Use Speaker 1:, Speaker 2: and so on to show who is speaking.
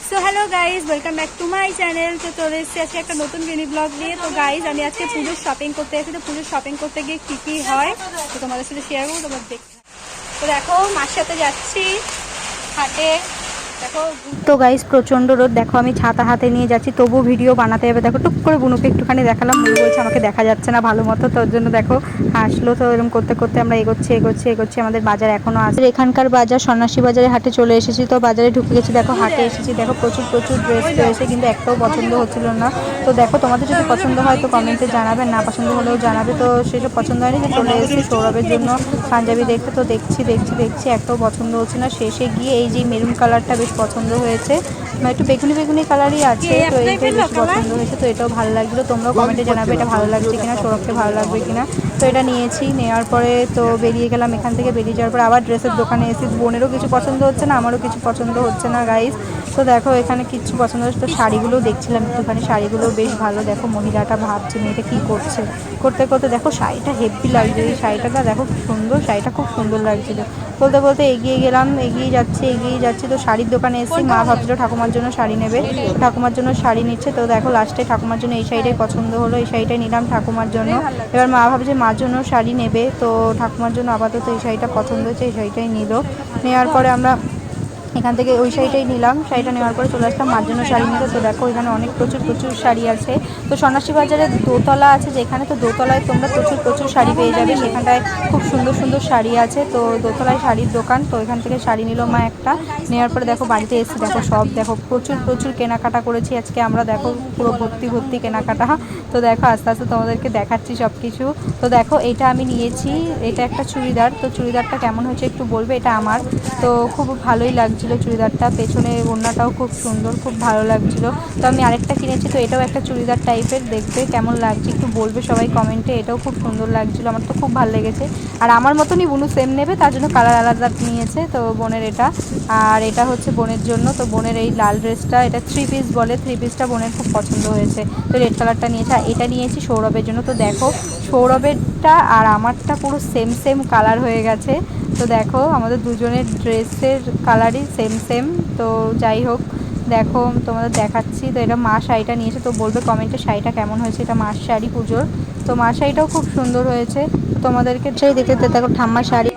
Speaker 1: So hello guys, welcome back to my channel. তো চলে এসেছি আজকে একটা নতুন মিনি ব্লগ নিয়ে। তো গাইজ, আমি আজকে পুজোর শপিং করতে এসেছি। তো পুজোর শপিং করতে গিয়ে কী কী হয় তো তোমাদের সাথে শেয়ার করবো, তোমার দেখতে। তো দেখো, মার সাথে যাচ্ছি হাটে। দেখো তো গাইজ, প্রচণ্ড রোদ। দেখো আমি ছাতা হাতে নিয়ে যাচ্ছি, তবুও ভিডিও বানাতে হবে। দেখো টুক করে বুনুকে একটুখানি দেখালাম, বুনু বলছে আমাকে দেখা যাচ্ছে না ভালো মতো, তো ওর জন্য দেখো হাসলো। তো এরকম করতে করতে আমরা এগোচ্ছি। আমাদের বাজার এখনও আছে, এখানকার বাজার সন্ন্যাসী বাজারে হাটে চলে এসেছি। তো বাজারে ঢুকে গেছি, দেখো হাটে এসেছি। দেখো প্রচুর ড্রেস রয়েছে, কিন্তু একটাও পছন্দ হচ্ছিল না। তো দেখো তোমাদের যদি পছন্দ হয় তো কমেন্টে জানাবেন, না পছন্দ হলেও জানাবে। তো সেসব পছন্দ হয়নি, যে চলে এসেছি সৌরভের জন্য পাঞ্জাবি দেখতে। তো দেখছি একটাও পছন্দ হচ্ছে না। শেষে গিয়ে এই যে মেরুন কালারটা বেশ পছন্দ হয়েছে, একটু বেগুনি কালারই আছে, তো এইটাই বেশি পছন্দ হয়েছে। তো এটাও ভালো লাগছিলো, তোমরাও কমেন্টে জানাবে এটা ভালো লাগছে কিনা, সৌরভকে ভালো লাগবে কিনা। তো এটা নিয়েছি, নেওয়ার পরে তো বেরিয়ে গেলাম। এখান থেকে বেরিয়ে যাওয়ার পরে আবার ড্রেসের দোকানে এসেছি। বোনেরও কিছু পছন্দ হচ্ছে না, আমারও কিছু পছন্দ হচ্ছে না গাইজ। তো দেখো এখানে কিচ্ছু পছন্দ হচ্ছে। তো শাড়িগুলোও দেখছিলাম একটুখানি, শাড়িগুলো বেশ ভালো। দেখো মহিলাটা ভাবছে মেয়েটা কী করছে, করতে দেখো শাড়িটা হেভি লাগছে। এই শাড়িটা দেখো খুব সুন্দর, শাড়িটা খুব সুন্দর লাগছিলো। বলতে এগিয়ে গেলাম, এগিয়ে যাচ্ছি। তো শাড়ির দোকানে এসেছি। মা ভাবছিল ঠাকুমার জন্য শাড়ি নেবে, ঠাকুমার জন্য শাড়ি নিচ্ছে। তো দেখো লাস্টে ঠাকুমার জন্য এই শাড়িটাই পছন্দ হলো, এই শাড়িটাই নিলাম ঠাকুমার জন্য। এবার মা ভাবছে মার জন্য শাড়ি নেবে, তো ঠাকুমার জন্য আপাতত এই শাড়িটা পছন্দ হয়েছে, এই শাড়িটাই নিল। নেওয়ার পরে আমরা এখান থেকে ওই শাড়িটাই নিলাম। শাড়িটা নেওয়ার পরে চলে আসলাম মার জন্য শাড়ি নিতে। তো দেখো এখানে অনেক প্রচুর শাড়ি আছে। তো সন্ন্যাসী বাজারে দোতলা আছে যেখানে, তো দোতলায় তোমরা প্রচুর শাড়ি পেয়ে যাবে। সেখানটায় খুব সুন্দর শাড়ি আছে। তো দোতলায় শাড়ির দোকান। তো এখান থেকে শাড়ি নিল মা একটা। নেওয়ার পরে দেখো বাড়িতে এসে দেখো সব দেখো প্রচুর কেনাকাটা করেছি আজকে আমরা। দেখো পুরো ভর্তি কেনাকাটা। তো দেখো আস্তে আস্তে তোমাদেরকে দেখাচ্ছি সব কিছু। তো দেখো এটা আমি নিয়েছি, এটা একটা চুড়িদার। তো চুড়িদারটা কেমন হয়েছে একটু বলবে, এটা আমার। তো খুব ভালোই লাগছিলো চুড়িদারটা, পেছনে ওড়নাটাও খুব সুন্দর, খুব ভালো লাগছিলো। তো আমি আরেকটা কিনেছি, তো এটাও একটা চুড়িদার টাইপের, দেখবে কেমন লাগছে একটু বলবে সবাই কমেন্টে। এটাও খুব সুন্দর লাগছিলো, আমার তো খুব ভালো লেগেছে। আর আমার মতনই বুনু সেম নেবে, তার জন্য কালার আলাদা নিয়েছে। তো বোনের এটা, আর এটা হচ্ছে বোনের জন্য। তো বোনের এই লাল ড্রেসটা, এটা 3 পিস বলে, 3 পিসটা বোনের খুব পছন্দ হয়েছে। তো রেড কালারটা নিয়েছে। আর এটা নিয়েছি সৌরভের জন্য। তো দেখো সৌরভেরটা আর আমারটা পুরো সেম কালার হয়ে গেছে। তো দেখো আমাদের দুজনের ড্রেসের কালারই সেম। তো যাই হোক, দেখো তোমাদের দেখাচ্ছি। তো এটা মা শাড়িটা নিয়েছে, তো বলবে কমেন্টে শাড়িটা কেমন হয়েছে। এটা মার শাড়ি পুজোর। তো মার শাড়িটাও খুব সুন্দর হয়েছে। তো তোমাদেরকে সেই দেখতে দেখো ঠাম্মার শাড়ি।